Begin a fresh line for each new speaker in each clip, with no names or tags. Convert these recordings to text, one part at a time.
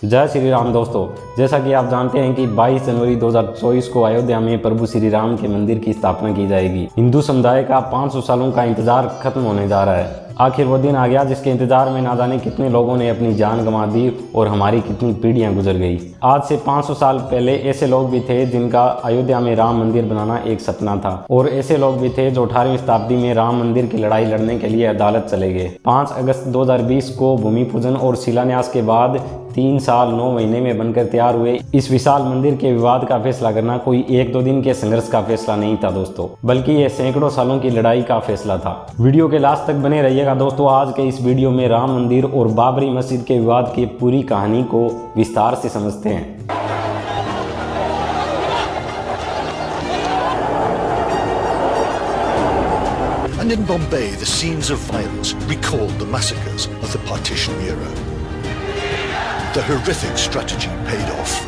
जय श्री राम दोस्तों, जैसा कि आप जानते हैं कि 22 जनवरी 2024 को अयोध्या में प्रभु श्री राम के मंदिर की स्थापना की जाएगी। हिंदू समुदाय का 500 सालों का इंतजार खत्म होने जा रहा है। आखिर वो दिन आ गया जिसके इंतजार में ना जाने कितने लोगों ने अपनी जान गंवा दी और हमारी कितनी पीढ़ियां गुजर गई। आज से 500 साल पहले ऐसे लोग भी थे जिनका अयोध्या में राम मंदिर बनाना एक सपना था, और ऐसे लोग भी थे जो 18वीं शताब्दी में राम मंदिर की लड़ाई लड़ने के लिए अदालत चले गए। 5 अगस्त 2020 को भूमि पूजन और शिलान्यास के बाद 3 साल 9 महीने में बनकर तैयार हुए इस विशाल मंदिर के विवाद का फैसला करना कोई 1-2 दिन के संघर्ष का फैसला नहीं था दोस्तों, बल्कि ये सैकड़ों सालों की लड़ाई का फैसला था। वीडियो के लास्ट तक बने रहिएगा दोस्तों। आज के इस वीडियो में राम मंदिर और बाबरी मस्जिद के विवाद की पूरी कहानी को विस्तार से समझते हैं।
And in Bombay, the scenes of violence recalled the massacres of the partition era. The horrific strategy paid off.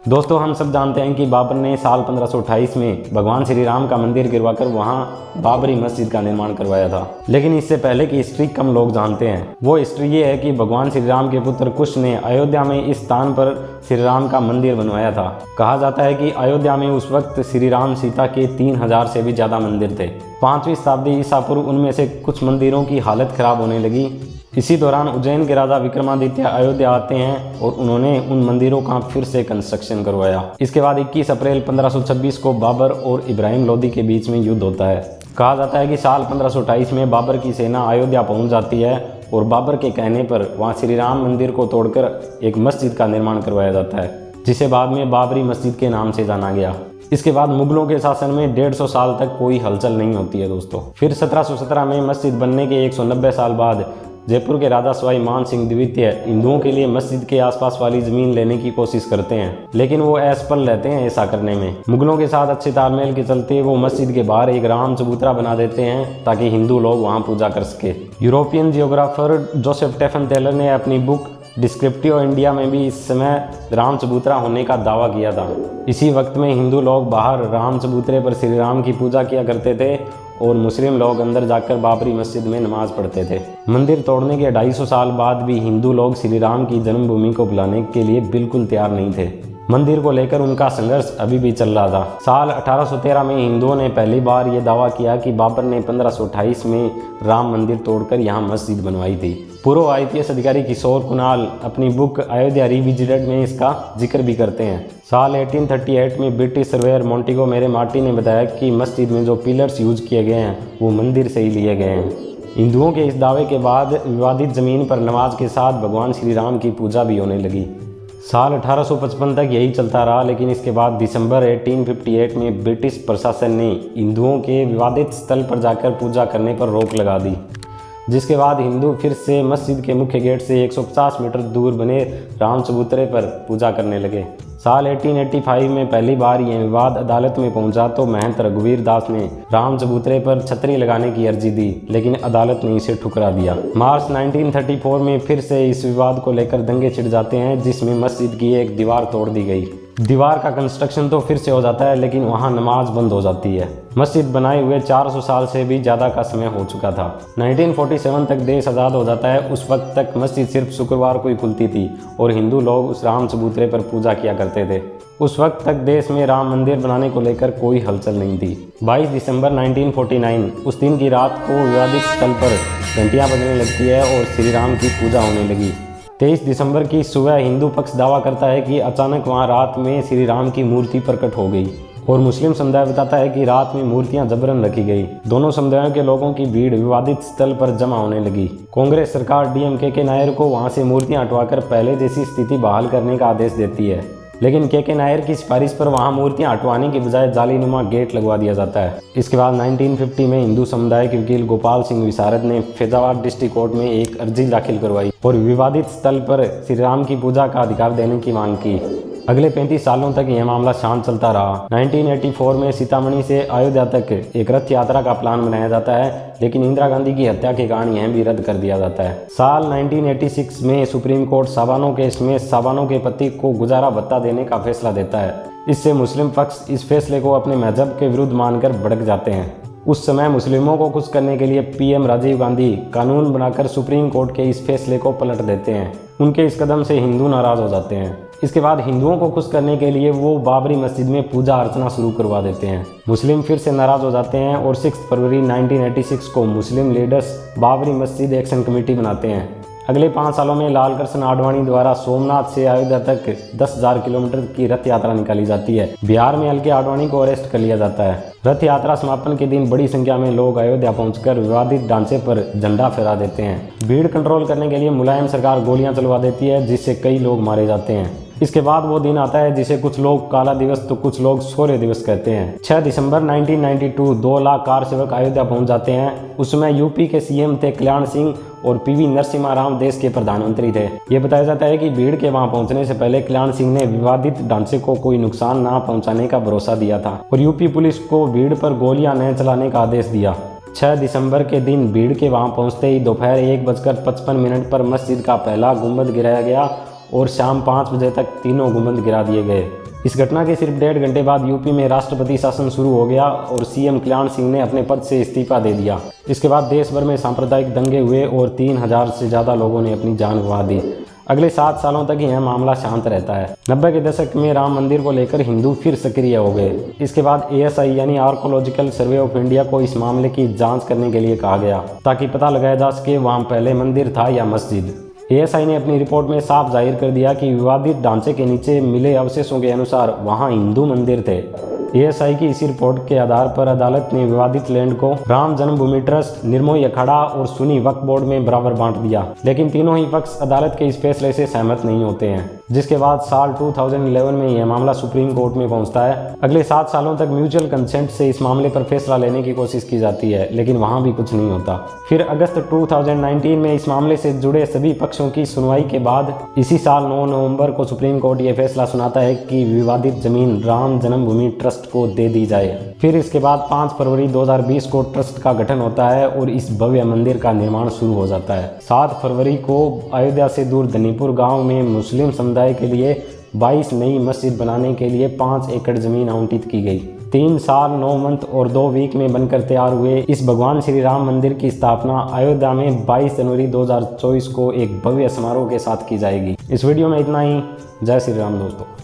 दोस्तों, हम सब जानते हैं कि बाबर ने साल 1528 में भगवान श्री राम का मंदिर गिरवाकर वहां बाबरी मस्जिद का निर्माण करवाया था। लेकिन इससे पहले की हिस्ट्री कम लोग जानते हैं। वो हिस्ट्री ये है कि भगवान श्री राम के पुत्र कुश ने अयोध्या में इस स्थान पर श्री राम का मंदिर बनवाया था। कहा जाता है कि अयोध्या में उस वक्त श्री राम सीता के 3000 से भी ज्यादा मंदिर थे। 5वीं शताब्दी ईसा पूर्व उनमें से कुछ मंदिरों की हालत खराब होने लगी। इसी दौरान उज्जैन के राजा विक्रमादित्य अयोध्या आते हैं और उन्होंने उन मंदिरों का फिर से कंस्ट्रक्शन करवाया। इसके बाद 21 अप्रैल 1526 को बाबर और इब्राहिम लोदी के बीच में युद्ध होता है। कहा जाता है कि साल 1528 में बाबर की सेना अयोध्या पहुंच जाती है और बाबर के कहने पर वहां श्री राम मंदिर को तोड़कर एक मस्जिद का निर्माण करवाया जाता है, जिसे बाद में बाबरी मस्जिद के नाम से जाना गया। इसके बाद मुगलों के शासन में 150 साल तक कोई हलचल नहीं होती है दोस्तों। फिर 1717 में मस्जिद बनने के 190 साल बाद जयपुर के राजा सवाई मान सिंह द्वितीय हिंदुओं के लिए मस्जिद के आसपास वाली जमीन लेने की कोशिश करते हैं, लेकिन वो असफल रहते हैं ऐसा करने में। मुगलों के साथ अच्छे तालमेल के चलते वो मस्जिद के बाहर एक राम चबूतरा बना देते हैं ताकि हिंदू लोग वहां पूजा कर सके। यूरोपियन जियोग्राफर जोसेफ टेफन टेलर ने अपनी बुक डिस्क्रिप्टिव इंडिया में भी इस समय राम चबूतरा होने का दावा किया था। इसी वक्त में हिंदू लोग बाहर राम चबूतरे पर श्री राम की पूजा किया करते थे और मुस्लिम लोग अंदर जाकर बाबरी मस्जिद में नमाज पढ़ते थे। मंदिर तोड़ने के 250 साल बाद भी हिंदू लोग श्री राम की जन्मभूमि को बुलाने के लिए बिल्कुल तैयार नहीं थे। मंदिर को लेकर उनका संघर्ष अभी भी चल रहा था। साल 1813 में हिंदुओं ने पहली बार ये दावा किया कि बाबर ने 1528 में राम मंदिर तोड़कर यहाँ मस्जिद बनवाई थी। पूर्व IPS अधिकारी किशोर कुणाल अपनी बुक अयोध्या रिविजिटेड में इसका जिक्र भी करते हैं। साल 1838 में ब्रिटिश सर्वेयर मोंटेगो मेरे मार्टी ने बताया कि मस्जिद में जो पिलर्स यूज किए गए हैं वो मंदिर से ही लिए गए हैं। हिंदुओं के इस दावे के बाद विवादित जमीन पर नमाज के साथ भगवान श्री राम की पूजा भी होने लगी। साल 1855 तक यही चलता रहा, लेकिन इसके बाद दिसंबर 1858 में ब्रिटिश प्रशासन ने हिंदुओं के विवादित स्थल पर जाकर पूजा करने पर रोक लगा दी, जिसके बाद हिंदू फिर से मस्जिद के मुख्य गेट से 150 मीटर दूर बने राम चबूतरे पर पूजा करने लगे। साल 1885 में पहली बार यह विवाद अदालत में पहुंचा तो महंत रघुवीर दास ने राम चबूतरे पर छतरी लगाने की अर्जी दी, लेकिन अदालत ने इसे ठुकरा दिया। मार्च 1934 में फिर से इस विवाद को लेकर दंगे छिड़ जाते हैं, जिसमें मस्जिद की एक दीवार तोड़ दी गई। दीवार का कंस्ट्रक्शन तो फिर से हो जाता है, लेकिन वहां नमाज बंद हो जाती है। मस्जिद बनाए हुए 400 साल से भी ज़्यादा का समय हो चुका था। 1947 तक देश आज़ाद हो जाता है। उस वक्त तक मस्जिद सिर्फ शुक्रवार को ही खुलती थी और हिंदू लोग उस राम चबूतरे पर पूजा किया करते थे। उस वक्त तक देश में राम मंदिर बनाने को लेकर कोई हलचल नहीं थी। 22 दिसंबर 1949 उस दिन की रात को विवादित स्थल पर घंटियाँ बजने लगती है और श्री राम की पूजा होने लगी। 23 दिसंबर की सुबह हिंदू पक्ष दावा करता है कि अचानक वहां रात में श्री राम की मूर्ति प्रकट हो गई, और मुस्लिम समुदाय बताता है कि रात में मूर्तियां जबरन रखी गई। दोनों समुदायों के लोगों की भीड़ विवादित स्थल पर जमा होने लगी। कांग्रेस सरकार DMK के नायर को वहां से मूर्तियां हटवाकर पहले जैसी स्थिति बहाल करने का आदेश देती है, लेकिन KK नायर की सिफारिश पर वहां मूर्तियां हटवाने की बजाय जालीनुमा गेट लगवा दिया जाता है। इसके बाद 1950 में हिंदू समुदाय के वकील गोपाल सिंह विशारद ने फैजाबाद डिस्ट्रिक्ट कोर्ट में एक अर्जी दाखिल करवाई और विवादित स्थल पर श्री राम की पूजा का अधिकार देने की मांग की। अगले 35 सालों तक यह मामला शांत चलता रहा। 1984 में सीतामढ़ी से अयोध्या तक एक रथ यात्रा का प्लान बनाया जाता है, लेकिन इंदिरा गांधी की हत्या के कारण यह भी रद्द कर दिया जाता है। साल 1986 में सुप्रीम कोर्ट साबानो केस में साबानो के पति को गुजारा भत्ता देने का फैसला देता है। इससे मुस्लिम पक्ष इस फैसले को अपने मजहब के विरुद्ध मानकर भड़क जाते हैं। उस समय मुस्लिमों को खुश करने के लिए PM राजीव गांधी कानून बनाकर सुप्रीम कोर्ट के इस फैसले को पलट देते हैं। उनके इस कदम से हिंदू नाराज़ हो जाते हैं। इसके बाद हिंदुओं को खुश करने के लिए वो बाबरी मस्जिद में पूजा अर्चना शुरू करवा देते हैं। मुस्लिम फिर से नाराज़ हो जाते हैं और 6 फरवरी 1986 को मुस्लिम लीडर्स बाबरी मस्जिद एक्शन कमेटी बनाते हैं। अगले 5 सालों में लाल कृष्ण आडवाणी द्वारा सोमनाथ से अयोध्या तक 10,000 किलोमीटर की रथ यात्रा निकाली जाती है। बिहार में अलके आडवाणी को अरेस्ट कर लिया जाता है। रथ यात्रा समापन के दिन बड़ी संख्या में लोग अयोध्या पहुंचकर विवादित ढांचे पर झंडा फहरा देते हैं। भीड़ कंट्रोल करने के लिए मुलायम सरकार गोलियां चलवा देती है, जिससे कई लोग मारे जाते हैं। इसके बाद वो दिन आता है जिसे कुछ लोग काला दिवस तो कुछ लोग शौर्य दिवस कहते हैं। 6 दिसंबर 1992 2 लाख कार सेवक अयोध्या पहुंच जाते हैं। उसमें यूपी के सीएम थे कल्याण सिंह और पीवी नरसिम्हा राव देश के प्रधानमंत्री थे। ये बताया जाता है कि भीड़ के वहां पहुंचने से पहले कल्याण सिंह ने विवादित ढांचे को कोई नुकसान ना पहुंचाने का भरोसा दिया था और यूपी पुलिस को भीड़ पर गोलियां न चलाने का आदेश दिया। 6 दिसंबर के दिन भीड़ के वहां पहुंचते ही दोपहर 1:55 पर मस्जिद का पहला गुंबद गिराया गया और शाम 5 बजे तक तीनों गुंबद गिरा दिए गए। इस घटना के सिर्फ 1.5 घंटे बाद यूपी में राष्ट्रपति शासन शुरू हो गया और सीएम कल्याण सिंह ने अपने पद से इस्तीफा दे दिया। इसके बाद देश भर में सांप्रदायिक दंगे हुए और 3000 से ज़्यादा लोगों ने अपनी जान गंवा दी। अगले 7 सालों तक यह मामला शांत रहता है। 90 के दशक में राम मंदिर को लेकर हिंदू फिर सक्रिय हो गए। इसके बाद ASI यानी आर्कोलॉजिकल सर्वे ऑफ इंडिया को इस मामले की जाँच करने के लिए कहा गया ताकि पता लगाया जा सके वहाँ पहले मंदिर था या मस्जिद। ASI ने अपनी रिपोर्ट में साफ जाहिर कर दिया कि विवादित ढांचे के नीचे मिले अवशेषों के अनुसार वहां हिंदू मंदिर थे। ASI की इसी रिपोर्ट के आधार पर अदालत ने विवादित लैंड को राम जन्मभूमि ट्रस्ट, निर्मोही अखाड़ा और सुन्नी वक्फ बोर्ड में बराबर बांट दिया। लेकिन तीनों ही पक्ष अदालत के इस फैसले से सहमत नहीं होते हैं, जिसके बाद साल 2011 में यह मामला सुप्रीम कोर्ट में पहुंचता है। अगले 7 सालों तक म्यूचुअल कंसेंट से इस मामले पर फैसला लेने की कोशिश की जाती है, लेकिन वहां भी कुछ नहीं होता। फिर अगस्त 2019 में इस मामले से जुड़े सभी पक्षों की सुनवाई के बाद इसी साल 9 नवंबर को सुप्रीम कोर्ट यह फैसला सुनाता है कि विवादित जमीन राम जन्मभूमि ट्रस्ट को दे दी जाए। फिर इसके बाद 5 फरवरी 2020 को ट्रस्ट का गठन होता है और इस भव्य मंदिर का निर्माण शुरू हो जाता है। 7 फरवरी को अयोध्या से दूर धनीपुर गांव में मुस्लिम समुदाय के लिए 22 नई मस्जिद बनाने के लिए 5 एकड़ जमीन आवंटित की गई। 3 साल 9 मंथ और 2 वीक में बनकर तैयार हुए इस भगवान श्री राम मंदिर की स्थापना अयोध्या में 22 जनवरी 2024 को एक भव्य समारोह के साथ की जाएगी। इस वीडियो में इतना ही। जय श्री राम दोस्तों।